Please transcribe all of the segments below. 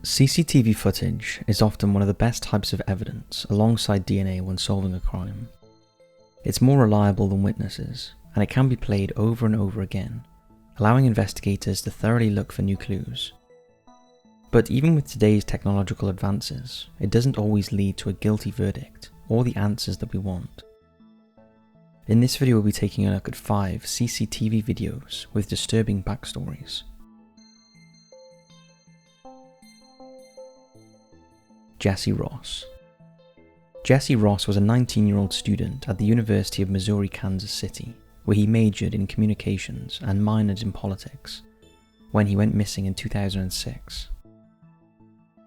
CCTV footage is often one of the best types of evidence alongside DNA when solving a crime. It's more reliable than witnesses, and it can be played over and over again, allowing investigators to thoroughly look for new clues. But even with today's technological advances, it doesn't always lead to a guilty verdict or the answers that we want. In this video we'll be taking a look at 5 CCTV videos with disturbing backstories. Jesse Ross. Jesse Ross was a 19-year-old student at the University of Missouri, Kansas City, where he majored in communications and minored in politics, when he went missing in 2006.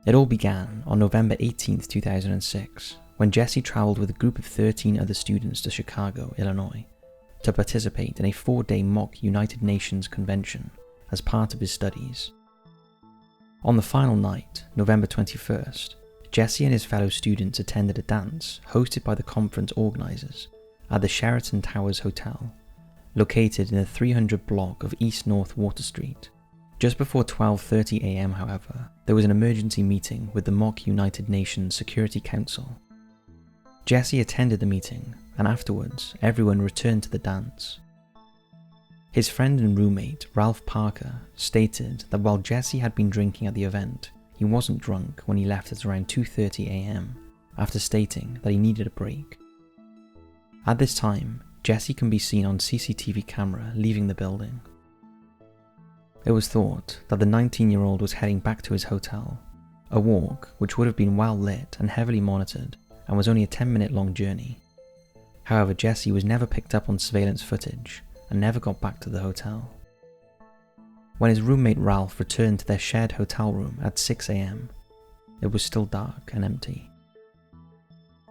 It all began on November 18, 2006, when Jesse travelled with a group of 13 other students to Chicago, Illinois, to participate in a 4-day mock United Nations convention as part of his studies. On the final night, November 21st, Jesse and his fellow students attended a dance hosted by the conference organisers at the Sheraton Towers Hotel, located in the 300 block of East North Water Street. Just before 12:30 a.m. however, there was an emergency meeting with the mock United Nations Security Council. Jesse attended the meeting, and afterwards everyone returned to the dance. His friend and roommate, Ralph Parker, stated that while Jesse had been drinking at the event, he wasn't drunk when he left at around 2:30 a.m, after stating that he needed a break. At this time, Jesse can be seen on CCTV camera leaving the building. It was thought that the 19-year-old was heading back to his hotel, a walk which would have been well lit and heavily monitored and was only a 10-minute long journey. However, Jesse was never picked up on surveillance footage and never got back to the hotel. When his roommate Ralph returned to their shared hotel room at 6 a.m, it was still dark and empty.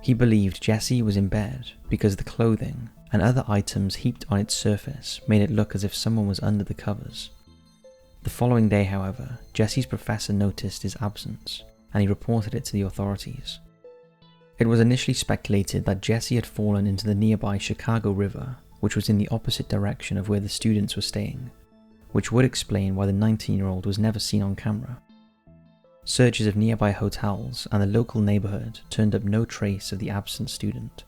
He believed Jesse was in bed because the clothing and other items heaped on its surface made it look as if someone was under the covers. The following day, however, Jesse's professor noticed his absence and he reported it to the authorities. It was initially speculated that Jesse had fallen into the nearby Chicago River, which was in the opposite direction of where the students were staying, which would explain why the 19-year-old was never seen on camera. Searches of nearby hotels and the local neighbourhood turned up no trace of the absent student,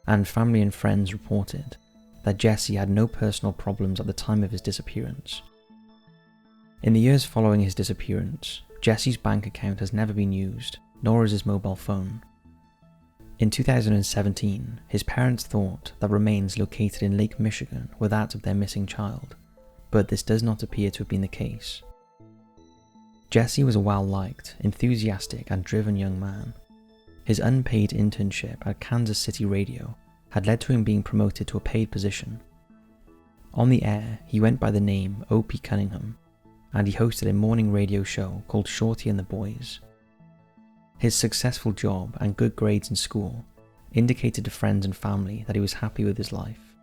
and family and friends reported that Jesse had no personal problems at the time of his disappearance. In the years following his disappearance, Jesse's bank account has never been used, nor has his mobile phone. In 2017, his parents thought that remains located in Lake Michigan were that of their missing child, but this does not appear to have been the case. Jesse was a well-liked, enthusiastic and driven young man. His unpaid internship at Kansas City Radio had led to him being promoted to a paid position. On the air, he went by the name O.P. Cunningham, and he hosted a morning radio show called Shorty and the Boys. His successful job and good grades in school indicated to friends and family that he was happy with his life.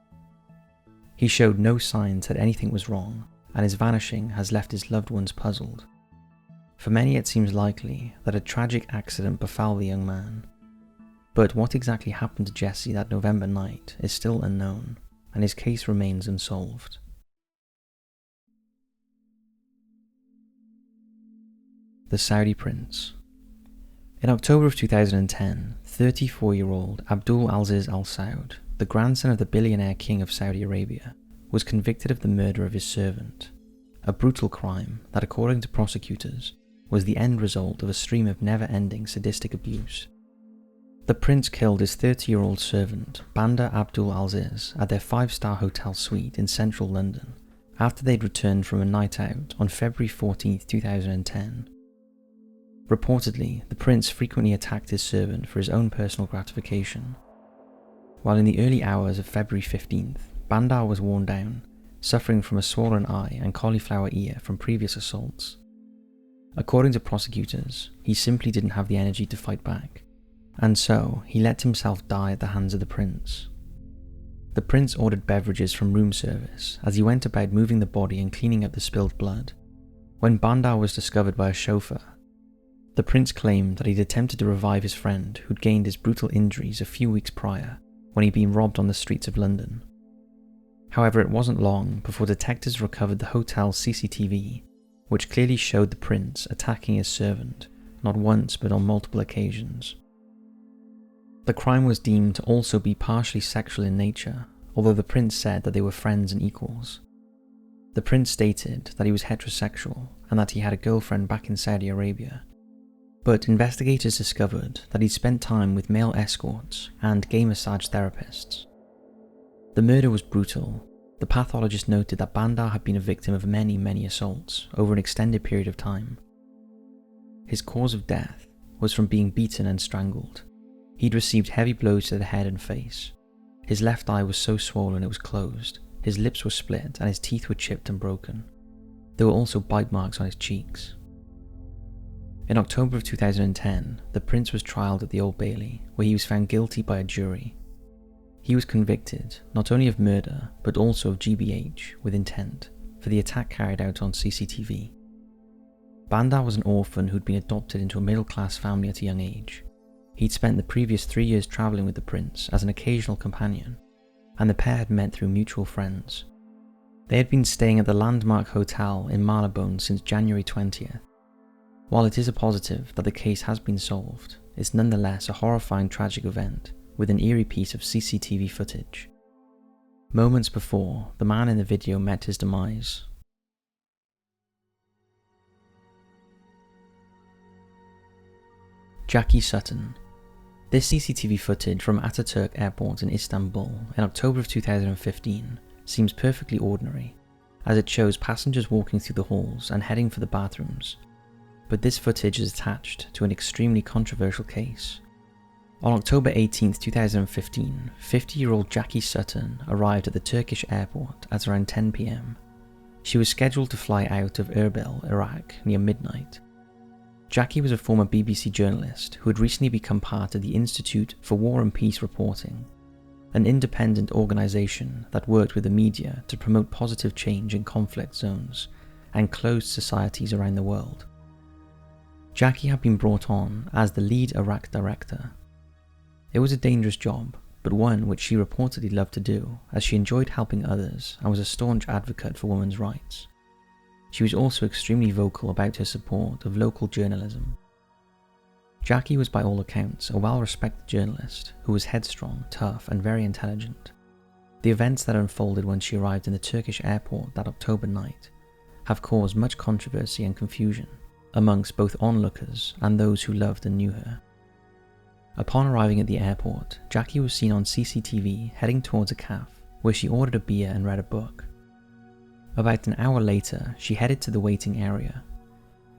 He showed no signs that anything was wrong, and his vanishing has left his loved ones puzzled. For many it seems likely that a tragic accident befell the young man. But what exactly happened to Jesse that November night is still unknown, and his case remains unsolved. The Saudi Prince. In October of 2010, 34-year-old Abdul Aziz Al Saud, the grandson of the billionaire king of Saudi Arabia, was convicted of the murder of his servant, a brutal crime that, according to prosecutors, was the end result of a stream of never-ending sadistic abuse. The prince killed his 30-year-old servant, Bandar Abdul Aziz, at their 5-star hotel suite in central London, after they'd returned from a night out on February 14, 2010. Reportedly, the prince frequently attacked his servant for his own personal gratification. While in the early hours of February 15th, Bandar was worn down, suffering from a swollen eye and cauliflower ear from previous assaults. According to prosecutors, he simply didn't have the energy to fight back, and so he let himself die at the hands of the prince. The prince ordered beverages from room service as he went about moving the body and cleaning up the spilled blood. When Bandar was discovered by a chauffeur, the prince claimed that he'd attempted to revive his friend who'd gained his brutal injuries a few weeks prior when he'd been robbed on the streets of London. However, it wasn't long before detectives recovered the hotel's CCTV, which clearly showed the prince attacking his servant, not once but on multiple occasions. The crime was deemed to also be partially sexual in nature, although the prince said that they were friends and equals. The prince stated that he was heterosexual and that he had a girlfriend back in Saudi Arabia, but investigators discovered that he'd spent time with male escorts and gay massage therapists. The murder was brutal. The pathologist noted that Bandar had been a victim of many assaults over an extended period of time. His cause of death was from being beaten and strangled. He'd received heavy blows to the head and face. His left eye was so swollen it was closed, his lips were split and his teeth were chipped and broken. There were also bite marks on his cheeks. In October of 2010, the prince was trialed at the Old Bailey, where he was found guilty by a jury. He was convicted not only of murder, but also of GBH with intent for the attack carried out on CCTV. Bandar was an orphan who'd been adopted into a middle-class family at a young age. He'd spent the previous 3 years travelling with the prince as an occasional companion, and the pair had met through mutual friends. They had been staying at the Landmark Hotel in Marylebone since January 20th. While it is a positive that the case has been solved, it's nonetheless a horrifying tragic event with an eerie piece of CCTV footage. Moments before, the man in the video met his demise. Jacky Sutton. This CCTV footage from Ataturk Airport in Istanbul in October of 2015 seems perfectly ordinary, as it shows passengers walking through the halls and heading for the bathrooms. But this footage is attached to an extremely controversial case. On October 18, 2015, 50-year-old Jacky Sutton arrived at the Turkish airport at around 10 p.m. She was scheduled to fly out of Erbil, Iraq, near midnight. Jacky was a former BBC journalist who had recently become part of the Institute for War and Peace Reporting, an independent organisation that worked with the media to promote positive change in conflict zones and closed societies around the world. Jacky had been brought on as the lead Iraq director. It was a dangerous job, but one which she reportedly loved to do, as she enjoyed helping others and was a staunch advocate for women's rights. She was also extremely vocal about her support of local journalism. Jacky was by all accounts a well-respected journalist who was headstrong, tough and very intelligent. The events that unfolded when she arrived in the Turkish airport that October night have caused much controversy and confusion amongst both onlookers and those who loved and knew her. Upon arriving at the airport, Jacky was seen on CCTV heading towards a cafe where she ordered a beer and read a book. About an hour later, she headed to the waiting area.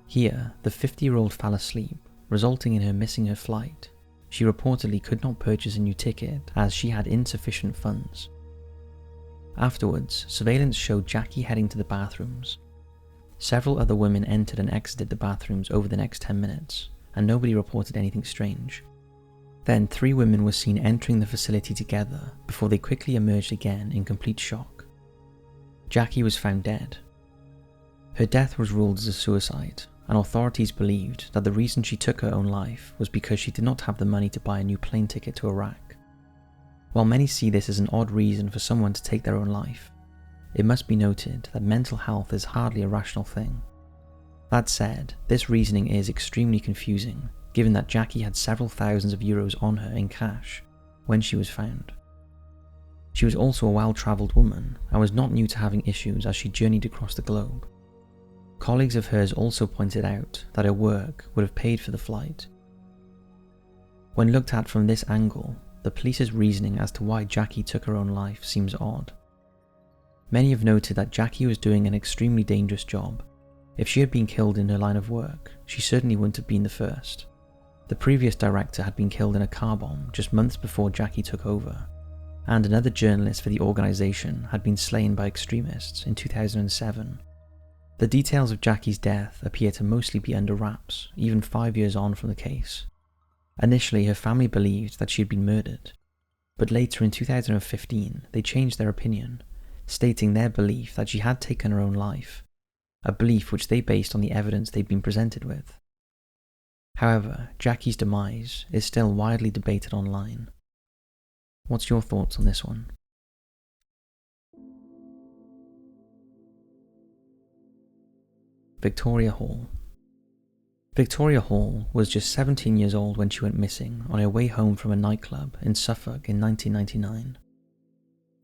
Here, the 50-year-old fell asleep, resulting in her missing her flight. She reportedly could not purchase a new ticket as she had insufficient funds. Afterwards, surveillance showed Jacky heading to the bathrooms. Several other women entered and exited the bathrooms over the next 10 minutes, and nobody reported anything strange. Then 3 women were seen entering the facility together before they quickly emerged again in complete shock. Jacky was found dead. Her death was ruled as a suicide, and authorities believed that the reason she took her own life was because she did not have the money to buy a new plane ticket to Iraq. While many see this as an odd reason for someone to take their own life, it must be noted that mental health is hardly a rational thing. That said, this reasoning is extremely confusing, given that Jacky had several thousands of euros on her in cash when she was found. She was also a well-travelled woman and was not new to having issues as she journeyed across the globe. Colleagues of hers also pointed out that her work would have paid for the flight. When looked at from this angle, the police's reasoning as to why Jacky took her own life seems odd. Many have noted that Jacky was doing an extremely dangerous job. If she had been killed in her line of work, she certainly wouldn't have been the first. The previous director had been killed in a car bomb just months before Jacky took over, and another journalist for the organisation had been slain by extremists in 2007. The details of Jacky's death appear to mostly be under wraps, even 5 years on from the case. Initially, her family believed that she had been murdered, but later in 2015 they changed their opinion, stating their belief that she had taken her own life, a belief which they based on the evidence they'd been presented with. However, Jacky's demise is still widely debated online. What's your thoughts on this one? Victoria Hall. Victoria Hall was just 17 years old when she went missing on her way home from a nightclub in Suffolk in 1999.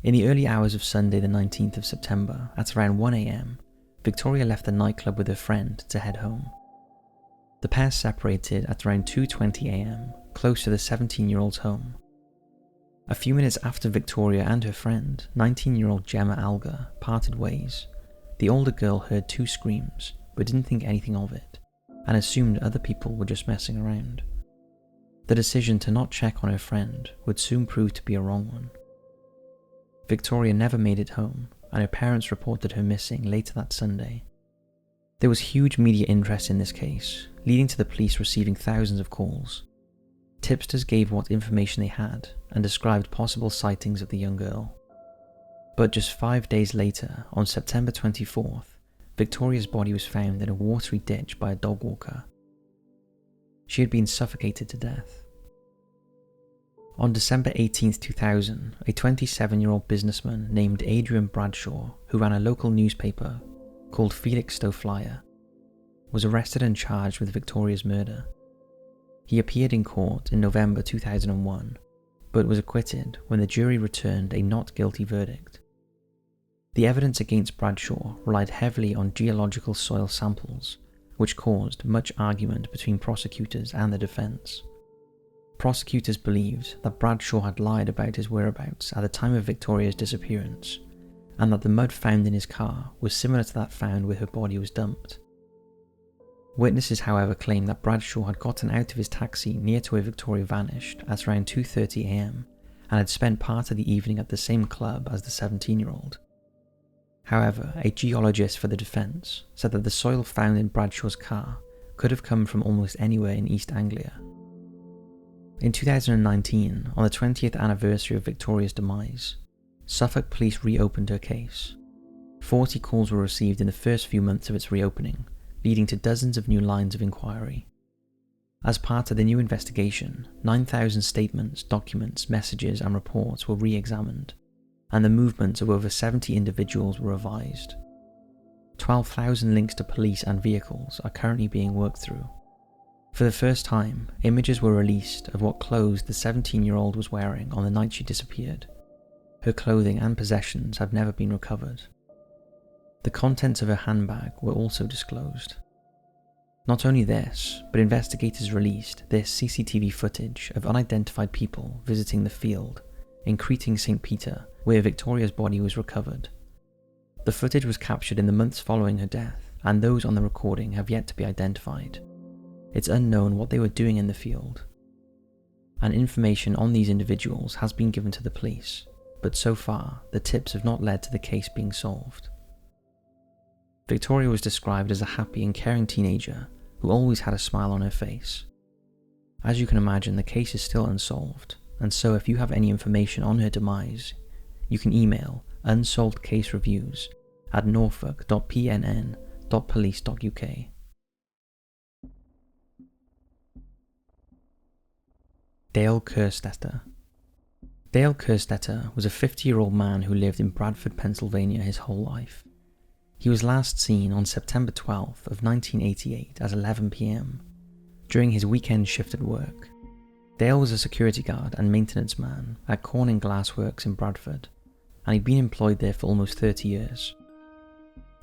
In the early hours of Sunday the 19th of September at around 1 a.m, Victoria left the nightclub with her friend to head home. The pair separated at around 2:20 a.m, close to the 17-year-old's home. A few minutes after Victoria and her friend, 19-year-old Gemma Alger, parted ways, the older girl heard 2 screams but didn't think anything of it, and assumed other people were just messing around. The decision to not check on her friend would soon prove to be a wrong one. Victoria never made it home, and her parents reported her missing later that Sunday. There was huge media interest in this case, leading to the police receiving thousands of calls. Tipsters gave what information they had and described possible sightings of the young girl. But just 5 days later, on September 24th, Victoria's body was found in a watery ditch by a dog walker. She had been suffocated to death. On December 18, 2000, a 27-year-old businessman named Adrian Bradshaw, who ran a local newspaper called Felixstowe Flyer, was arrested and charged with Victoria's murder. He appeared in court in November 2001, but was acquitted when the jury returned a not guilty verdict. The evidence against Bradshaw relied heavily on geological soil samples, which caused much argument between prosecutors and the defense. Prosecutors believed that Bradshaw had lied about his whereabouts at the time of Victoria's disappearance, and that the mud found in his car was similar to that found where her body was dumped. Witnesses, however, claimed that Bradshaw had gotten out of his taxi near to where Victoria vanished at around 2:30 a.m. and had spent part of the evening at the same club as the 17-year-old. However, a geologist for the defense said that the soil found in Bradshaw's car could have come from almost anywhere in East Anglia. In 2019, on the 20th anniversary of Victoria's demise, Suffolk police reopened her case. 40 calls were received in the first few months of its reopening, leading to dozens of new lines of inquiry. As part of the new investigation, 9,000 statements, documents, messages and reports were re-examined, and the movements of over 70 individuals were revised. 12,000 links to police and vehicles are currently being worked through. For the first time, images were released of what clothes the 17-year-old was wearing on the night she disappeared. Her clothing and possessions have never been recovered. The contents of her handbag were also disclosed. Not only this, but investigators released this CCTV footage of unidentified people visiting the field in Creting St. Peter, where Victoria's body was recovered. The footage was captured in the months following her death, and those on the recording have yet to be identified. It's unknown what they were doing in the field. And information on these individuals has been given to the police, but so far the tips have not led to the case being solved. Victoria was described as a happy and caring teenager who always had a smile on her face. As you can imagine, the case is still unsolved, and so if you have any information on her demise, you can email unsolvedcasereviews@norfolk.pnn.police.uk. Dale Kerstetter. Dale Kerstetter was a 50-year-old man who lived in Bradford, Pennsylvania his whole life. He was last seen on September 12th of 1988 at 11 p.m. during his weekend shift at work. Dale was a security guard and maintenance man at Corning Glass Works in Bradford, and he'd been employed there for almost 30 years.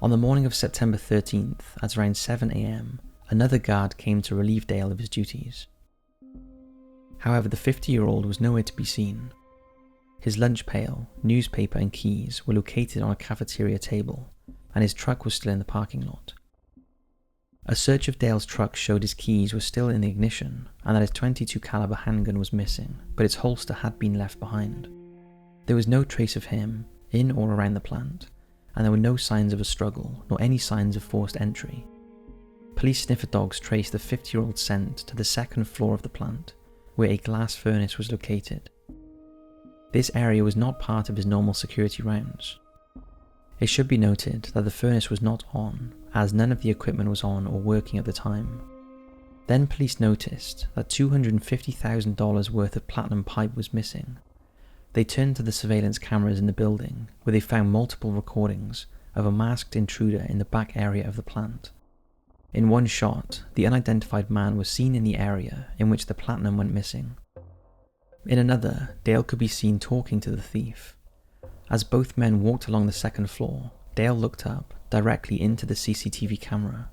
On the morning of September 13th at around 7 a.m, another guard came to relieve Dale of his duties. However, the 50-year-old was nowhere to be seen. His lunch pail, newspaper and keys were located on a cafeteria table, and his truck was still in the parking lot. A search of Dale's truck showed his keys were still in the ignition and that his .22 caliber handgun was missing, but its holster had been left behind. There was no trace of him in or around the plant, and there were no signs of a struggle nor any signs of forced entry. Police sniffer dogs traced the 50-year-old's scent to the second floor of the plant, where a glass furnace was located. This area was not part of his normal security rounds. It should be noted that the furnace was not on, as none of the equipment was on or working at the time. Then police noticed that $250,000 worth of platinum pipe was missing. They turned to the surveillance cameras in the building, where they found multiple recordings of a masked intruder in the back area of the plant. In one shot, the unidentified man was seen in the area in which the platinum went missing. In another, Dale could be seen talking to the thief. As both men walked along the second floor, Dale looked up directly into the CCTV camera.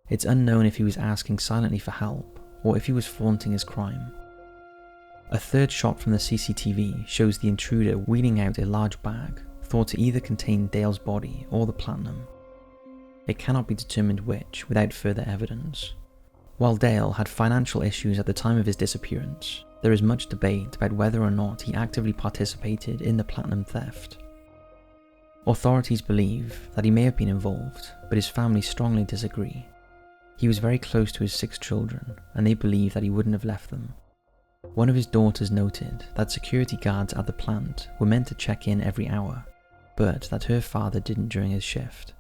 It's unknown if he was asking silently for help or if he was flaunting his crime. A third shot from the CCTV shows the intruder wheeling out a large bag thought to either contain Dale's body or the platinum. It cannot be determined which without further evidence. While Dale had financial issues at the time of his disappearance, there is much debate about whether or not he actively participated in the platinum theft. Authorities believe that he may have been involved, but his family strongly disagree. He was very close to his 6 children, and they believe that he wouldn't have left them. One of his daughters noted that security guards at the plant were meant to check in every hour, but that her father didn't during his shift.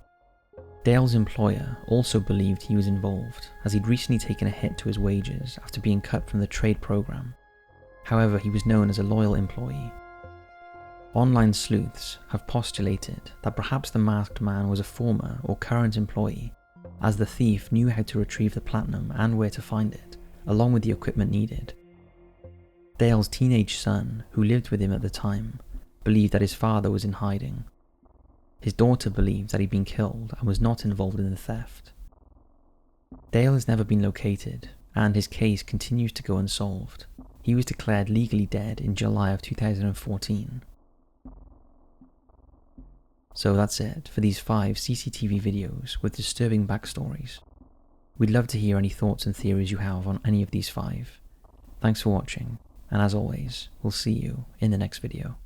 Dale's employer also believed he was involved, as he'd recently taken a hit to his wages after being cut from the trade program. However, he was known as a loyal employee. Online sleuths have postulated that perhaps the masked man was a former or current employee, as the thief knew how to retrieve the platinum and where to find it, along with the equipment needed. Dale's teenage son, who lived with him at the time, believed that his father was in hiding. His daughter believed that he'd been killed and was not involved in the theft. Dale has never been located, and his case continues to go unsolved. He was declared legally dead in July of 2014. So that's it for these 5 CCTV videos with disturbing backstories. We'd love to hear any thoughts and theories you have on any of these 5. Thanks for watching, and as always, we'll see you in the next video.